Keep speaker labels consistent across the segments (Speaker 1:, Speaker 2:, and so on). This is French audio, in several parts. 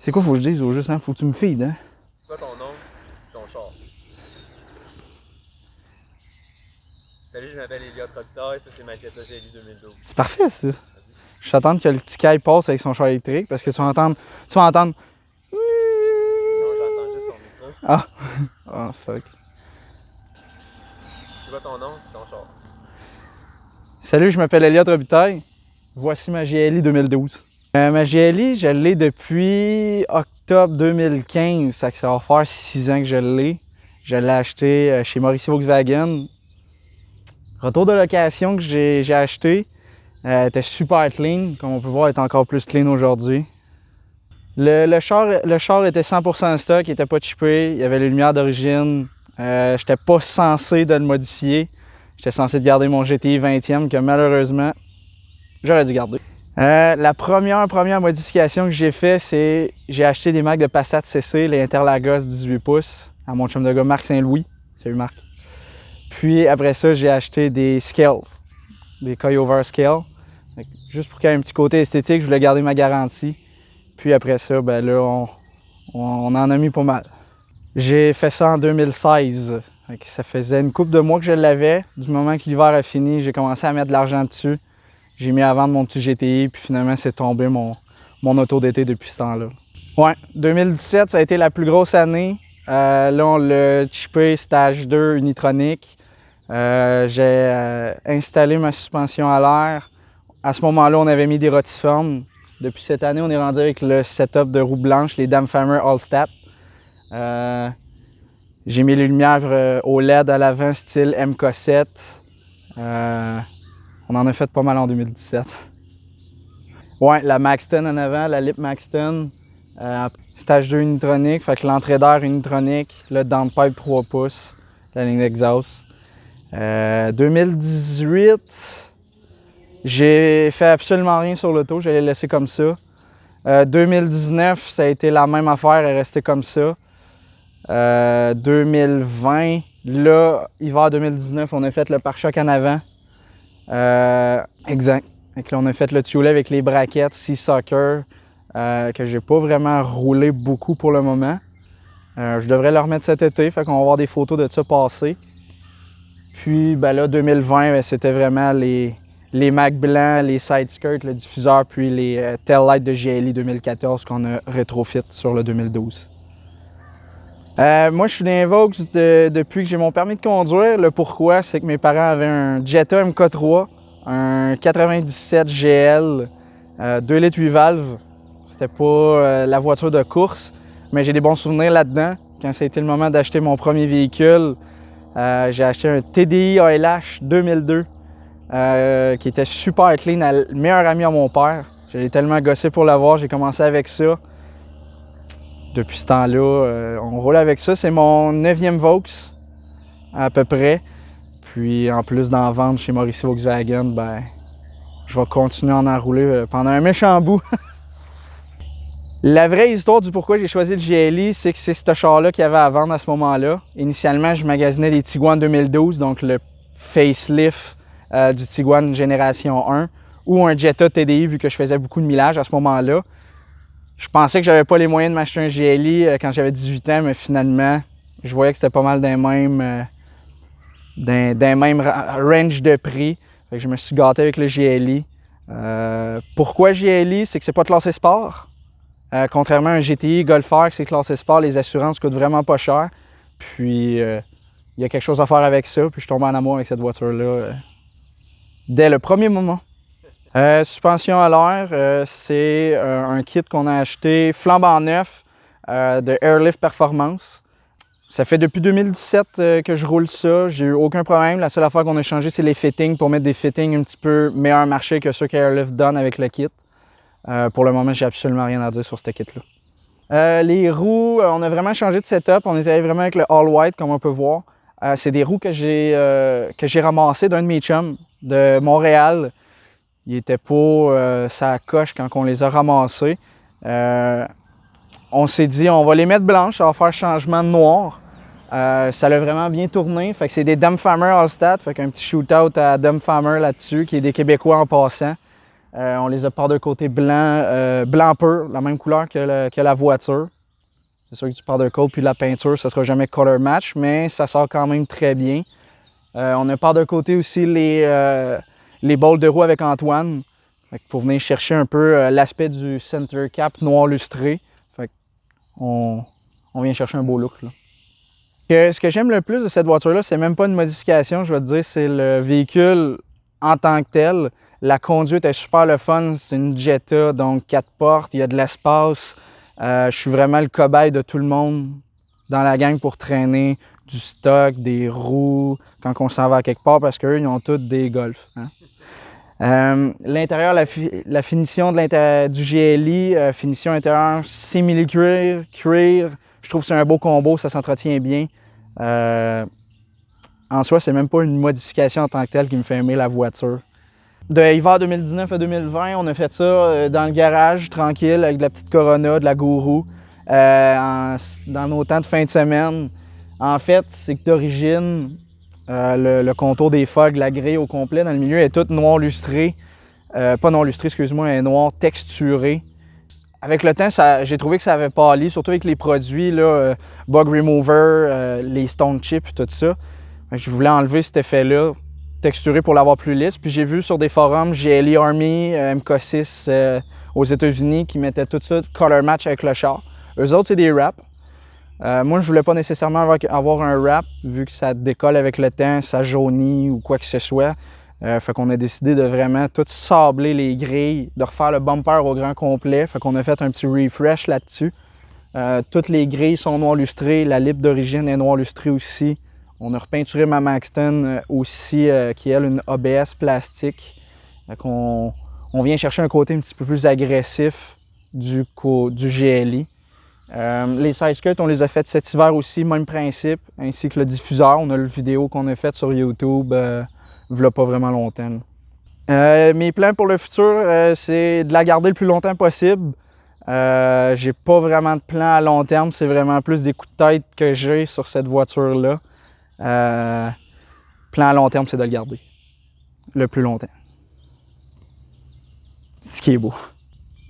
Speaker 1: C'est quoi faut que je dise au juste, hein? Faut que tu me feed, hein?
Speaker 2: C'est quoi ton nom, ton char? Salut, je m'appelle Elliot Robitaille, ça c'est ma Jetta GLI 2012.
Speaker 1: C'est parfait, ça. Je vais attendre que le petit Kai passe avec son char électrique parce que tu vas entendre. Tu vas entendre.
Speaker 2: Non, j'entends juste ton micro.
Speaker 1: Ah! Ah, fuck.
Speaker 2: C'est quoi ton nom, ton char?
Speaker 1: Salut, je m'appelle Elliot Robitaille. Voici ma GLI 2012. Ma GLI, je l'ai depuis octobre 2015. Ça va faire 6 ans que je l'ai. Je l'ai acheté chez Mauricie Volkswagen. Retour de location que j'ai acheté. Était super clean. Comme on peut voir, il est encore plus clean aujourd'hui. Le char était 100% stock, il était pas chippé. Il y avait les lumières d'origine. J'étais pas censé de le modifier. J'étais censé de garder mon GTI 20e que malheureusement, j'aurais dû garder. La première modification que j'ai fait, c'est j'ai acheté des Macs de Passat CC, les Interlagos 18 pouces, à mon chum de gars Marc Saint-Louis. Salut Marc. Puis après ça, j'ai acheté des Scales, des Coyover Scale. Juste pour qu'il y ait un petit côté esthétique, je voulais garder ma garantie. Puis après ça, ben là, on en a mis pas mal. J'ai fait ça en 2016. Ça faisait une couple de mois que je l'avais. Du moment que l'hiver a fini, j'ai commencé à mettre de l'argent dessus. J'ai mis à vendre mon petit GTI, puis finalement, c'est tombé mon auto d'été depuis ce temps-là. Ouais, 2017, ça a été la plus grosse année. Là, on l'a chippé Stage 2 Unitronic. J'ai installé ma suspension à l'air. À ce moment-là, on avait mis des rotiformes. Depuis cette année, on est rendu avec le setup de roues blanches, les Damfamer All-Stat. J'ai mis les lumières OLED à l'avant, style MK7. On en a fait pas mal en 2017. Ouais, la Maxton en avant, la Lip Maxton. Stage 2 Unitronic, fait que l'entrée d'air Unitronic, le downpipe 3 pouces, la ligne d'exhaust. 2018, j'ai fait absolument rien sur l'auto, je l'ai laissé comme ça. 2019, ça a été la même affaire, elle est restée comme ça. 2020, là, hiver 2019, on a fait le pare-choc en avant. Exact. Donc là, on a fait le tuyaulet avec les braquettes Sea Soccer que j'ai pas vraiment roulé beaucoup pour le moment. Je devrais le remettre cet été, fait qu'on va avoir des photos de ça passer. Puis ben là, 2020, ben, c'était vraiment les Macs blancs, les side skirts, le diffuseur, puis les tail lights de GLI 2014 qu'on a rétrofit sur le 2012. Moi, je suis dans Vaux depuis que j'ai mon permis de conduire. Le pourquoi, c'est que mes parents avaient un Jetta MK3, un 97 GL, 2 litres 8 valves. C'était pas la voiture de course, mais j'ai des bons souvenirs là-dedans. Quand ça a été le moment d'acheter mon premier véhicule, j'ai acheté un TDI ALH 2002 qui était super clean, le meilleur ami à mon père. J'ai tellement gossé pour l'avoir, j'ai commencé avec ça. Depuis ce temps-là, on roule avec ça. C'est mon 9e Vaux à peu près. Puis en plus d'en vendre chez Mauricie Volkswagen, ben, je vais continuer à en rouler pendant un méchant bout. La vraie histoire du pourquoi j'ai choisi le GLI, c'est que c'est ce char-là qu'il y avait à vendre à ce moment-là. Initialement, je magasinais des Tiguan 2012, donc le facelift du Tiguan Génération 1, ou un Jetta TDI, vu que je faisais beaucoup de millage à ce moment-là. Je pensais que j'avais pas les moyens de m'acheter un GLI quand j'avais 18 ans, mais finalement, je voyais que c'était pas mal d'un même range de prix. Fait que je me suis gâté avec le GLI. Pourquoi GLI? C'est que c'est pas classé sport. Contrairement à un GTI Golf R qui c'est classé sport, les assurances coûtent vraiment pas cher. Puis, il y a quelque chose à faire avec ça. Puis, je suis tombé en amour avec cette voiture-là dès le premier moment. Suspension à l'air, c'est un kit qu'on a acheté flambant neuf de Airlift Performance. Ça fait depuis 2017 que je roule ça, j'ai eu aucun problème. La seule affaire qu'on a changé, c'est les fittings pour mettre des fittings un petit peu meilleur marché que ceux qu'Airlift donne avec le kit. Pour le moment, j'ai absolument rien à dire sur ce kit-là. Les roues, on a vraiment changé de setup. On est allé vraiment avec le all white, comme on peut voir. C'est des roues que j'ai ramassées d'un de mes chums de Montréal. Il était pas ça coche quand on les a ramassés. On s'est dit, on va les mettre blanches, ça va faire changement de noir. Ça l'a vraiment bien tourné. Fait que c'est des Damfamer All-Stat. Fait qu'un petit shootout à Damfamer là-dessus, qui est des Québécois en passant. On les a par de côté blanc, blanc pur, la même couleur que la voiture. C'est sûr que tu pars de côte puis la peinture, ça sera jamais color match, mais ça sort quand même très bien. On a par de côté aussi les bols de roue avec Antoine. Fait que pour venir chercher un peu l'aspect du center cap noir lustré. Fait on vient chercher un beau look là. Ce que j'aime le plus de cette voiture-là, c'est même pas une modification, je vais te dire, c'est le véhicule en tant que tel. La conduite est super le fun, c'est une Jetta, donc 4 portes, il y a de l'espace. Je suis vraiment le cobaye de tout le monde dans la gang pour traîner du stock, des roues, quand on s'en va à quelque part, parce qu'eux, ils ont tous des Golf. Hein? L'intérieur, la finition du GLI, finition intérieure simili-cuir, cuir, je trouve que c'est un beau combo, ça s'entretient bien. En soi, c'est même pas une modification en tant que telle qui me fait aimer la voiture. De hiver 2019 à 2020, on a fait ça dans le garage, tranquille, avec de la petite Corona, de la Gourou, dans nos temps de fin de semaine. En fait, c'est que d'origine, le contour des fogs, la grille au complet dans le milieu est toute noir lustrée. Pas noir lustré, excuse-moi, elle est noir texturé. Avec le temps, j'ai trouvé que ça avait pâli, surtout avec les produits, là, Bug Remover, les Stone Chips et tout ça. Je voulais enlever cet effet-là, texturé pour l'avoir plus lisse. Puis j'ai vu sur des forums GLI Army, MK6 aux États-Unis qui mettaient tout ça color match avec le char. Eux autres, c'est des wraps. Moi, je voulais pas nécessairement avoir un wrap vu que ça décolle avec le temps, ça jaunit ou quoi que ce soit. Fait qu'on a décidé de vraiment tout sabler les grilles, de refaire le bumper au grand complet. Fait qu'on a fait un petit refresh là-dessus. Toutes les grilles sont noir lustrées, la lip d'origine est noir lustrée aussi. On a repeinturé ma Maxton aussi, qui est elle une ABS plastique. Fait qu'on vient chercher un côté un petit peu plus agressif du GLI. Les side skirts, on les a fait cet hiver aussi, même principe, ainsi que le diffuseur. On a le vidéo qu'on a fait sur YouTube, v'là pas vraiment longtemps. Mes plans pour le futur, c'est de la garder le plus longtemps possible. J'ai pas vraiment de plan à long terme, c'est vraiment plus des coups de tête que j'ai sur cette voiture-là. Plan à long terme, c'est de le garder le plus longtemps. Ce qui est beau.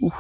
Speaker 1: Ouh.